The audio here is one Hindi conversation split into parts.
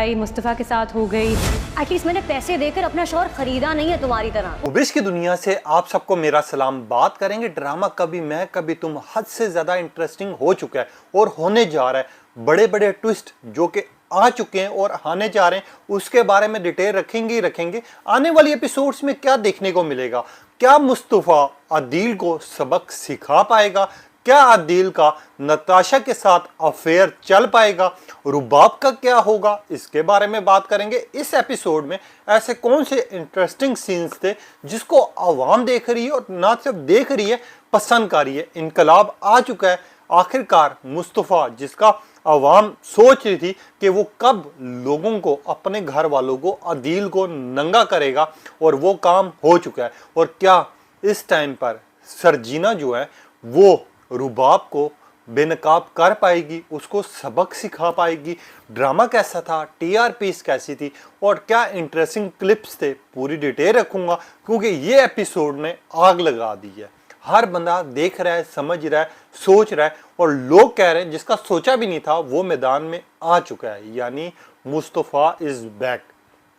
मुस्तफ़ा के साथ हो गई। एटलीस्ट मैंने पैसे देकर अपना शौहर खरीदा नहीं है तुम्हारी तरह। शोबिज़ की दुनिया से आप सबको मेरा सलाम। बात करेंगे ड्रामा कभी मैं कभी तुम हद से ज्यादा इंटरेस्टिंग हो चुका है और होने जा रहा है। बड़े बड़े ट्विस्ट जो कि आ चुके हैं और आने जा रहे हैं, उसके बारे में डिटेल रखेंगे ही रखेंगे। आने वाली एपिसोड्स में क्या देखने को मिलेगा, क्या मुस्तफ़ा अदील को सबक सिखा पाएगा, क्या अदील का नताशा के साथ अफेयर चल पाएगा, रुबाब का क्या होगा, इसके बारे में बात करेंगे इस एपिसोड में। ऐसे कौन से इंटरेस्टिंग सीन्स थे जिसको आवाम देख रही है और ना सिर्फ देख रही है, पसंद कर रही है। इनकलाब आ चुका है आखिरकार। मुस्तफ़ा जिसका आवाम सोच रही थी कि वो कब लोगों को, अपने घर वालों को, अदील को नंगा करेगा, और वो काम हो चुका है। और क्या इस टाइम पर सरजीना जो है वो रुबाब को बेनकाब कर पाएगी, उसको सबक सिखा पाएगी। ड्रामा कैसा था, टीआरपीस कैसी थी और क्या इंटरेस्टिंग क्लिप्स थे, पूरी डिटेल रखूंगा क्योंकि ये एपिसोड ने आग लगा दी है। हर बंदा देख रहा है, समझ रहा है, सोच रहा है, और लोग कह रहे हैं जिसका सोचा भी नहीं था वो मैदान में आ चुका है, यानी मुस्तफ़ा इज बैक।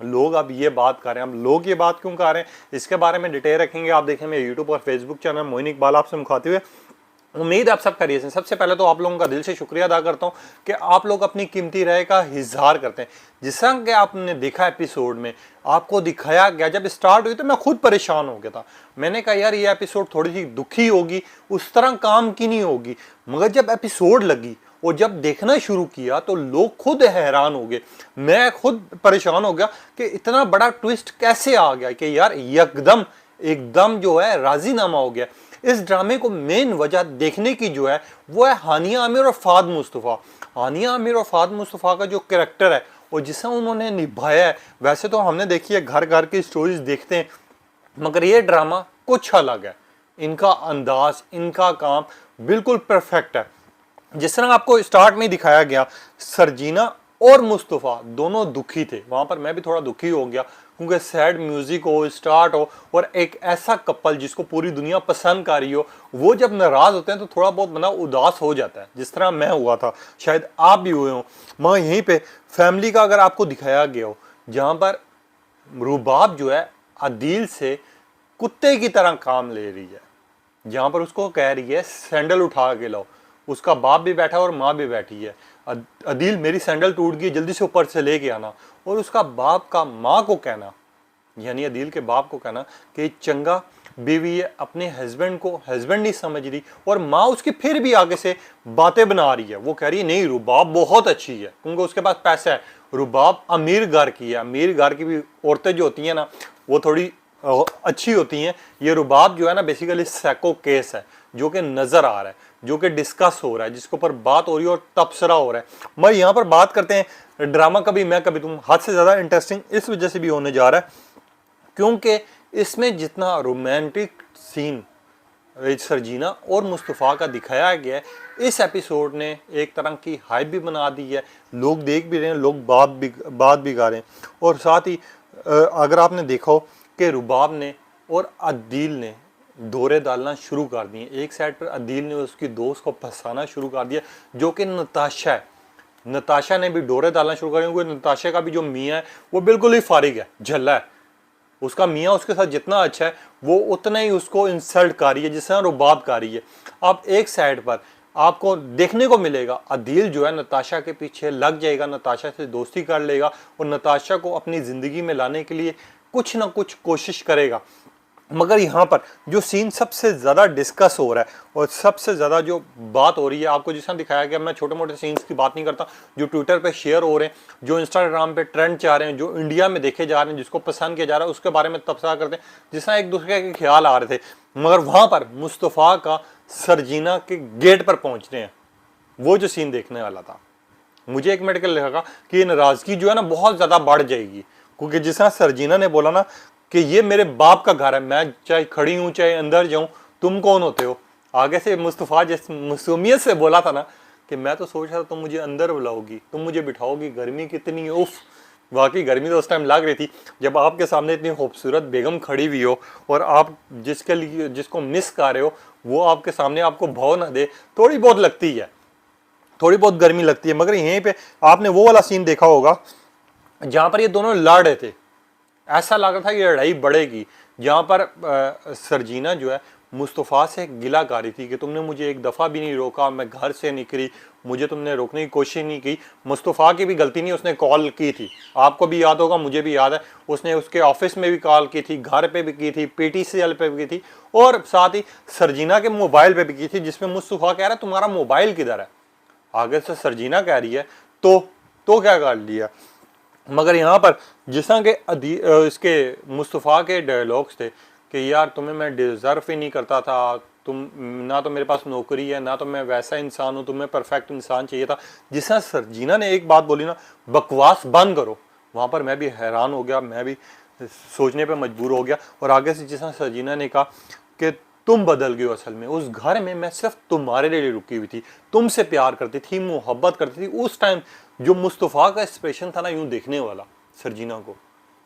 लोग अब ये बात कर रहे हैं। अब लोग ये बात क्यों कर रहे हैं, इसके बारे में डिटेल रखेंगे। आप देखें मेरे यूट्यूब और फेसबुक चैनल मोइन इकबाल आपसे मुखातिब हुए। उम्मीद आप सब खैरियत से। सबसे पहले तो आप लोगों का दिल से शुक्रिया अदा करता हूं कि आप लोग अपनी कीमती राय का इजहार करते हैं। जिस तरह के आपने देखा एपिसोड में, आपको दिखाया गया, जब स्टार्ट हुई तो मैं खुद परेशान हो गया था। मैंने कहा यार ये एपिसोड थोड़ी सी दुखी होगी, उस तरह काम की नहीं होगी। मगर जब एपिसोड लगी और जब देखना शुरू किया तो लोग खुद हैरान हो गए, मैं खुद परेशान हो गया कि इतना बड़ा ट्विस्ट कैसे आ गया कि यार एकदम जो है राजीनामा हो गया। इस ड्रामे को मेन वजह देखने की जो है वो है हानिया आमिर और फाद मुस्तफ़ा। हानिया आमिर और फाद मुस्तफ़ा का जो कैरेक्टर है और जिसे उन्होंने निभाया है, वैसे तो हमने देखी है घर घर की स्टोरीज देखते हैं, मगर ये ड्रामा कुछ अलग है। इनका अंदाज, इनका काम बिल्कुल परफेक्ट है। जिस तरह आपको स्टार्ट में दिखाया गया, सरजीना और मुस्तफ़ा दोनों दुखी थे, वहां पर मैं भी थोड़ा दुखी हो गया क्योंकि सैड म्यूजिक हो, स्टार्ट हो, और एक ऐसा कपल जिसको पूरी दुनिया पसंद कर रही हो, वो जब नाराज होते हैं तो थोड़ा बहुत बंदा उदास हो जाता है, जिस तरह मैं हुआ था, शायद आप भी हुए हो। मगर यहीं पे फैमिली का अगर आपको दिखाया गया हो, जहां पर रुबाब जो है अदील से कुत्ते की तरह काम ले रही है, जहां पर उसको कह रही है सैंडल उठा के लाओ, उसका बाप भी बैठा है और माँ भी बैठी है। अदील मेरी सैंडल टूट गई, जल्दी से ऊपर से लेके आना। और उसका बाप का माँ को कहना, यानी अदील के बाप को कहना कि चंगा बीवी है, अपने हस्बैंड को हस्बैंड नहीं समझ रही, और माँ उसकी फिर भी आगे से बातें बना रही है। वो कह रही है नहीं रुबाब बहुत अच्छी है क्योंकि उसके पास पैसा है, रुबाब अमीर घर की है। अमीर घर की भी औरतें जो होती हैं ना वो थोड़ी अच्छी होती हैं। ये रुबाब जो है ना बेसिकली सैको केस है जो कि नजर आ रहा है, जो कि डिस्कस हो रहा है, जिसके ऊपर बात हो रही है और तबसरा हो रहा है। मैं यहाँ पर बात करते हैं ड्रामा कभी मैं कभी तुम हद से ज्यादा इंटरेस्टिंग इस वजह से भी होने जा रहा है क्योंकि इसमें जितना रोमांटिक सीन सरजीना और मुस्तफ़ा का दिखाया गया है, इस एपिसोड ने एक तरह की हाइप भी बना दी है। लोग देख भी रहे हैं, लोग बात भी गा रहे हैं। और साथ ही अगर आपने देखा हो कि रुबाब ने और अदील ने दौरे डालना शुरू कर दिए। एक साइड पर अदील ने उसकी दोस्त को फंसाना शुरू कर दिया जो कि नताशा है। नताशा ने भी डोरे डालना शुरू कर दिया क्योंकि नताशा का भी जो मियाँ है वो बिल्कुल ही फारिग है, झल्ला है। उसका मियाँ उसके साथ जितना अच्छा है वो उतना ही उसको इंसल्ट कर रही है जिस तरह रुबाब कर रही है। अब एक साइड पर आपको देखने को मिलेगा अदील जो है नताशा के पीछे लग जाएगा, नताशा से दोस्ती कर लेगा और नताशा को अपनी ज़िंदगी में लाने के लिए कुछ ना कुछ कोशिश करेगा। मगर यहाँ पर जो सीन सबसे ज़्यादा डिस्कस हो रहा है और सबसे ज़्यादा जो बात हो रही है, आपको जिस तरह दिखाया गया, मैं छोटे मोटे सीन्स की बात नहीं करता, जो ट्विटर पे शेयर हो रहे हैं, जो इंस्टाग्राम पे ट्रेंड चाह रहे हैं, जो इंडिया में देखे जा रहे हैं, जिसको पसंद किया जा रहा है, उसके बारे में तबसरा करते हैं, जिस तरह एक दूसरे के ख्याल आ रहे थे। मगर वहाँ पर मुस्तफ़ा का सरजीना के गेट पर पहुँचने हैं, वो जो सीन देखने वाला था, मुझे एक मिनट के लिए लगा कि ये नाराज़गी जो है ना बहुत ज़्यादा बढ़ जाएगी क्योंकि जिस तरह सरजीना ने बोला ना कि ये मेरे बाप का घर है, मैं चाहे खड़ी हूँ चाहे अंदर जाऊँ, तुम कौन होते हो। आगे से मुस्तफ़ा जिस मासूमियत से बोला था ना कि मैं तो सोच रहा था तुम मुझे अंदर बुलाओगी, तुम मुझे बिठाओगी, गर्मी कितनी है, उफ। वाकई गर्मी तो उस टाइम लग रही थी जब आपके सामने इतनी खूबसूरत बेगम खड़ी हुई हो और आप जिसके लिए जिसको मिस कर रहे हो वो आपके सामने आपको भाव ना दे, थोड़ी बहुत लगती है, थोड़ी बहुत गर्मी लगती है। मगर यहीं पे आपने वो वाला सीन देखा होगा जहां पर ये दोनों लड़ रहे थे, ऐसा लग रहा था कि लड़ाई बढ़ेगी। जहां पर सरजीना जो है मुस्तफ़ा से गिला कर रही थी कि तुमने मुझे एक दफ़ा भी नहीं रोका, मैं घर से निकली, मुझे तुमने रोकने की कोशिश नहीं की। मुस्तफ़ा की भी गलती नहीं, उसने कॉल की थी, आपको भी याद होगा, मुझे भी याद है, उसने उसके ऑफिस में भी कॉल की थी, घर पे भी की थी, PTCL पे भी की थी, और साथ ही सरजीना के मोबाइल पे भी की थी, जिसमें मुस्तफ़ा कह रहा है तुम्हारा मोबाइल किधर है। आगे से सरजीना कह रही है तो क्या कर लिया। मगर यहाँ पर जिस तरह के इसके मुस्तफ़ा के डायलॉग्स थे कि यार तुम्हें मैं डिज़र्व ही नहीं करता था, तुम ना तो मेरे पास नौकरी है, ना तो मैं वैसा इंसान हूँ, तुम्हें परफेक्ट इंसान चाहिए था। जिस तरह सरजीना ने एक बात बोली ना, बकवास बंद करो, वहाँ पर मैं भी हैरान हो गया, मैं भी सोचने पे मजबूर हो गया। और आगे से जिस तरह सरजीना ने कहा कि तुम बदल गए हो, असल में उस घर में मैं सिर्फ तुम्हारे लिए रुकी हुई थी, तुमसे प्यार करती थी, मोहब्बत करती थी। उस टाइम जो मुस्तफ़ा का एक्सप्रेशन था ना, यूं देखने वाला सरजीना को,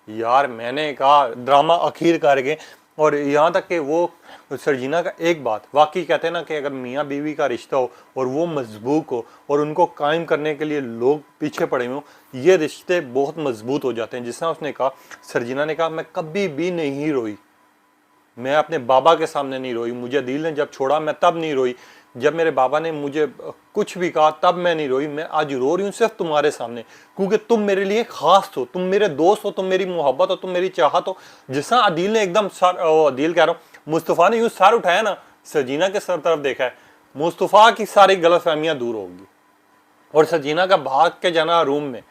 यार मैंने कहा ड्रामा आखिर कर गए। और यहाँ तक कि वो सरजीना का एक बात वाकई कहते हैं ना कि अगर मियाँ बीवी का रिश्ता हो और वो मजबूत हो और उनको कायम करने के लिए लोग पीछे पड़े हुए हों, ये रिश्ते बहुत मजबूत हो जाते हैं। जिस तरह उसने कहा, सरजीना ने कहा मैं कभी भी नहीं रोई, मैं अपने बाबा के सामने नहीं रोई, मुझे दिल ने जब छोड़ा मैं तब नहीं रोई, जब मेरे बाबा ने मुझे कुछ भी कहा तब मैं नहीं रोई, मैं आज रो रही हूँ सिर्फ तुम्हारे सामने, क्योंकि तुम मेरे लिए खास हो, तुम मेरे दोस्त हो, तुम मेरी मोहब्बत हो, तुम मेरी चाहत हो। जिस तरह अदील ने एकदम अदील कह रहा हूँ, मुस्तफ़ा ने यूँ सर उठाया ना, सरजीना के सर तरफ देखा है, मुस्तफ़ा की सारी गलतफहमियां दूर होगी। और सरजीना का भाग के जाना रूम में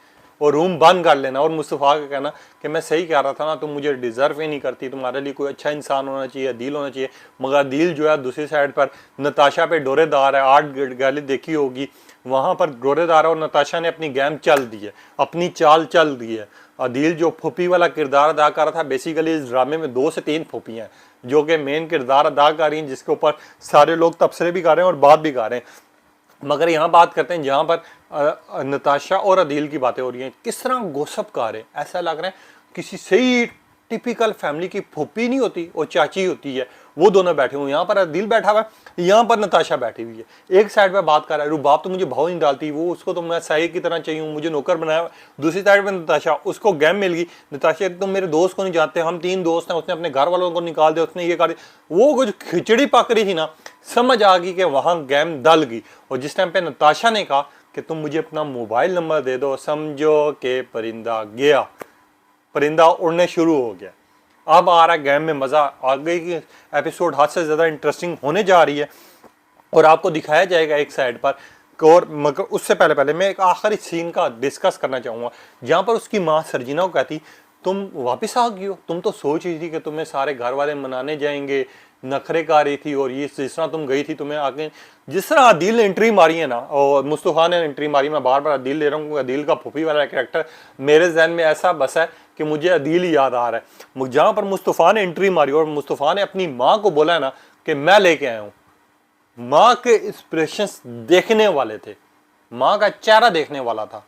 और रूम बंद कर लेना और मुस्तफ़ा का कहना कि मैं सही कह रहा था ना, तुम मुझे डिज़र्व ही नहीं करती, तुम्हारे लिए कोई अच्छा इंसान होना चाहिए, दिल होना चाहिए। मगर दिल जो है दूसरी साइड पर नताशा पे डोरेदार है, आर्ट गैलरी देखी होगी, वहाँ पर डोरेदार है और नताशा ने अपनी गेम चल दी है, अपनी चाल चल दी है। अदील जो फूफी वाला किरदार अदा कर रहा था, बेसिकली इस ड्रामे में 2 से 3 फूफियाँ हैं जो कि मेन किरदार अदा कर रही हैं, जिसके ऊपर सारे लोग तबसरे भी कर रहे हैं और बात भी कर रहे हैं। मगर यहाँ बात करते हैं जहाँ पर नताशा और अदील की बातें हो रही हैं, किस तरह गोसपकार है, ऐसा लग रहा है किसी सही टिपिकल फैमिली की फूफी नहीं होती और चाची होती है, वो दोनों बैठे हुए। यहाँ पर अदील बैठा हुआ है, यहाँ पर नताशा बैठी हुई है। एक साइड पर बात कर रहा है रुबाब तो मुझे भाव नहीं डालती, वो उसको तो मैं सही की तरह चाहिए हूँ, मुझे नौकर बनाया। दूसरी साइड पर नताशा, उसको गेम मिल गई, नताशा तुम मेरे दोस्त को नहीं जानते, हम 3 दोस्त हैं, उसने अपने घर वालों को निकाल दिया, उसने ये कर दिया। वो कुछ खिचड़ी पक रही थी ना, समझ आ गई कि वहाँ गेम दल गई। और जिस टाइम पे नताशा ने कहा कि तुम मुझे अपना मोबाइल नंबर दे दो, समझो कि परिंदा गया, परिंदा उड़ने शुरू हो गया। अब आ रहा गेम में मज़ा, आगे की एपिसोड हद से ज़्यादा इंटरेस्टिंग होने जा रही है और आपको दिखाया जाएगा एक साइड पर। और मगर उससे पहले मैं एक आखिरी सीन का डिस्कस करना चाहूँगा, जहाँ पर उसकी माँ सरजीना को कहती तुम वापस आ गई हो, तुम तो सोच रही थी कि तुम्हें सारे घर वाले मनाने जाएंगे, नखरे का रही थी, और ये जिस तरह तुम गई थी, तुम्हें आगे जिस तरह अदील ने एंट्री मारी है ना, और मुस्तफ़ा ने एंट्री मारी, मैं बार बार अदील ले रहा हूँ, अदील का फूफी वाला कैरेक्टर मेरे जहन में ऐसा बसा है कि मुझे अदील ही याद आ रहा है। जहाँ पर मुस्तफ़ा ने एंट्री मारी और मुस्तफ़ा ने अपनी माँ को बोला ना कि मैं लेके आया हूँ, माँ के एक्सप्रेशंस देखने वाले थे, माँ का चेहरा देखने वाला था।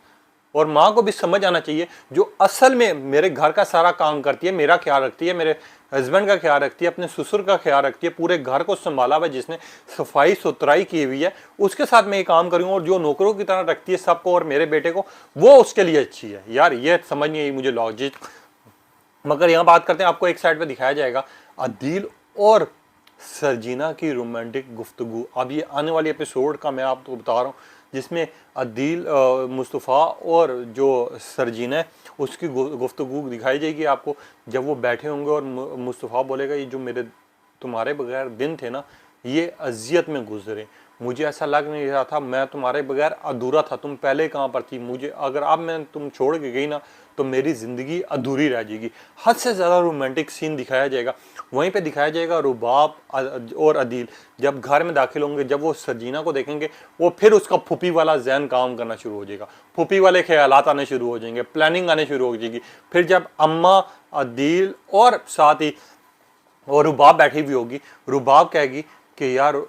और माँ को भी समझ आना चाहिए जो असल में मेरे घर का सारा काम करती है, मेरा ख्याल रखती है, मेरे हस्बैंड का ख्याल रखती है, अपने ससुर का ख्याल रखती है, पूरे घर को संभाला हुआ, जिसने सफाई सुथराई की हुई है, उसके साथ मैं ये काम करूँ। और जो नौकरों की तरह रखती है सबको और मेरे बेटे को, वो उसके लिए अच्छी है। यार ये समझ नहीं आई मुझे लॉजिक। मगर यहाँ बात करते हैं, आपको एक साइड पे दिखाया जाएगा अदील और सरजीना की रोमांटिक गुफ्तगू। अब ये आने वाली एपिसोड का मैं आपको बता रहा हूँ, जिसमें अदील मुस्तफ़ा और जो सरजीना है उसकी गुफ्तगू दिखाई जाएगी आपको, जब वो बैठे होंगे और मुस्तफ़ा बोलेगा ये जो मेरे तुम्हारे बगैर दिन थे ना, ये अजियत में गुजरे, मुझे ऐसा लग नहीं रहा था, मैं तुम्हारे बगैर अधूरा था, तुम पहले कहाँ पर थी, मुझे अगर अब मैं तुम छोड़ के गई ना तो मेरी ज़िंदगी अधूरी रह जाएगी। हद से ज़्यादा रोमांटिक सीन दिखाया जाएगा। वहीं पे दिखाया जाएगा रुबाब और अदील जब घर में दाखिल होंगे, जब वो सरजीना को देखेंगे, वो फिर उसका फूफी वाला जहन काम करना शुरू हो जाएगा, फूफी वाले ख्यालात आने शुरू हो जाएंगे, प्लानिंग आने शुरू हो जाएगी। फिर जब अम्मा, अदील और साथ ही और रुबाब बैठी हुई होगी, रुबाब कहेगी कि यार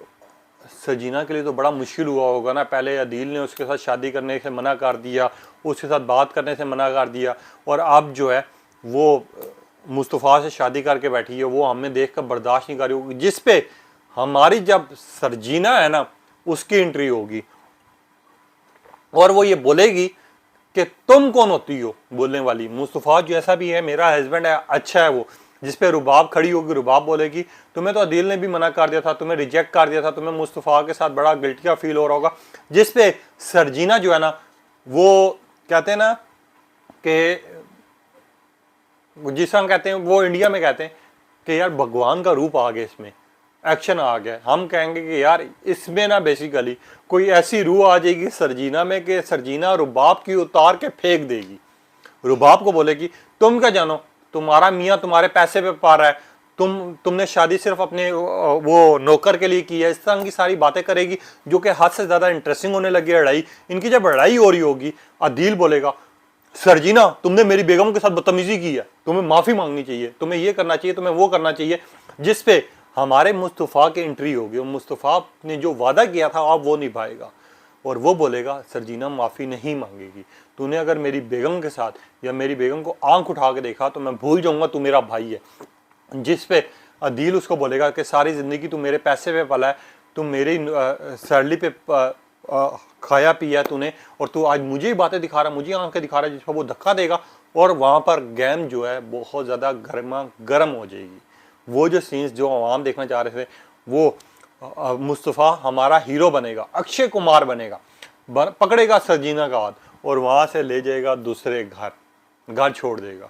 सरजीना के लिए तो बड़ा मुश्किल हुआ होगा ना, पहले अदील ने उसके साथ शादी करने से मना कर दिया, उसके साथ बात करने से मना कर दिया, और अब जो है वो मुस्तफ़ा से शादी करके बैठी है, वो हमें देख कर बर्दाश्त नहीं कर रही होगी, जिस पे हमारी जब सरजीना है ना उसकी एंट्री होगी और वो ये बोलेगी कि तुम कौन होती हो बोलने वाली। मुस्तफ़ा जैसा भी है मेरा हस्बैंड है, अच्छा है वो। जिस पे रुबाब खड़ी होगी, रुबाब बोलेगी तुम्हें तो अदील ने भी मना कर दिया था, तुम्हें रिजेक्ट कर दिया था, तुम्हें मुस्तफ़ा के साथ बड़ा गिल्टिया फील हो रहा होगा। जिस पे सरजीना जो है ना, वो कहते हैं ना कि जिस हम कहते हैं, वो इंडिया में कहते हैं कि यार भगवान का रूप आ गया, इसमें एक्शन आ गया। हम कहेंगे कि यार इसमें ना बेसिकली कोई ऐसी रूह आ जाएगी सरजीना में कि सरजीना रुबाब की उतार के फेंक देगी। रुबाब को बोलेगी तुम क्या जानो, तुम्हारा मियाँ तुम्हारे पैसे पे पा रहा है, तुमने शादी सिर्फ अपने वो नौकर के लिए की है। इस तरह की सारी बातें करेगी जो कि हद से ज्यादा इंटरेस्टिंग होने लगी है लड़ाई। इनकी जब लड़ाई हो रही होगी, अदील बोलेगा सरजीना तुमने मेरी बेगम के साथ बदतमीजी की है, तुम्हें माफी मांगनी चाहिए, तुम्हें ये करना चाहिए, तुम्हें वो करना चाहिए। जिस पे हमारे मुस्तफ़ा की एंट्री होगी। मुस्तफ़ा ने जो वादा किया था आप वो निभाएगा और वो बोलेगा सरजीना माफ़ी नहीं मांगेगी। तूने अगर मेरी बेगम के साथ या मेरी बेगम को आंख उठा के देखा तो मैं भूल जाऊंगा तू मेरा भाई है। जिस पे अदील उसको बोलेगा कि सारी ज़िंदगी तू मेरे पैसे पे पला है, तू मेरी सैलरी पे खाया पिया तूने, और तू आज मुझे ही बातें दिखा रहा, मुझे आंखें दिखा रहा है। जिस पर वो धक्का देगा और वहाँ पर गेम जो है बहुत ज़्यादा गर्मा गर्म हो जाएगी। वो जो सीन्स जो आवाम देखना चाह रहे थे, वो मुस्तफ़ा हमारा हीरो बनेगा, अक्षय कुमार बनेगा, पकड़ेगा सरजीना का हाथ और वहाँ से ले जाएगा दूसरे घर छोड़ देगा।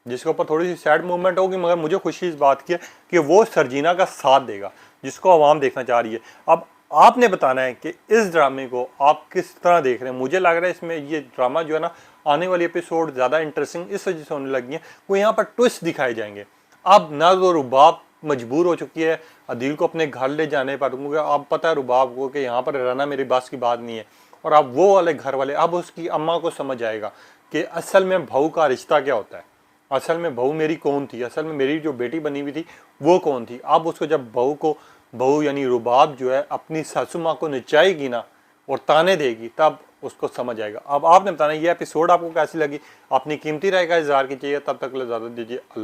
जिसके ऊपर थोड़ी सी सैड मूवमेंट होगी, मगर मुझे खुशी इस बात की है कि वो सरजीना का साथ देगा जिसको आवाम देखना चाह रही है। अब आपने बताना है कि इस ड्रामे को आप किस तरह देख रहे हैं। मुझे लग रहा है इसमें ये ड्रामा जो है ना, आने वाली एपिसोड ज़्यादा इंटरेस्टिंग इस वजह से होने लगी है, कोई यहाँ पर ट्विस्ट दिखाए जाएंगे। अब ना तो रुबाब मजबूर हो चुकी है अदील को अपने घर ले जाने पर, क्योंकि अब पता है रुबाब को कि यहाँ पर रहना मेरी बस की बात नहीं है। और अब वो वाले घर वाले, अब उसकी अम्मा को समझ आएगा कि असल में बहू का रिश्ता क्या होता है, असल में बहू मेरी कौन थी, असल में मेरी जो बेटी बनी हुई थी वो कौन थी। अब उसको जब बहू यानी रुबाब जो है अपनी सासू माँ को नचाएगी ना और ताने देगी, तब उसको समझ आएगा। अब आपने बताना ये एपिसोड आपको कैसी लगी, अपनी कीमती राय का इजहार कीजिए। तब तक ले इजाज़त दीजिए, अल्लाह।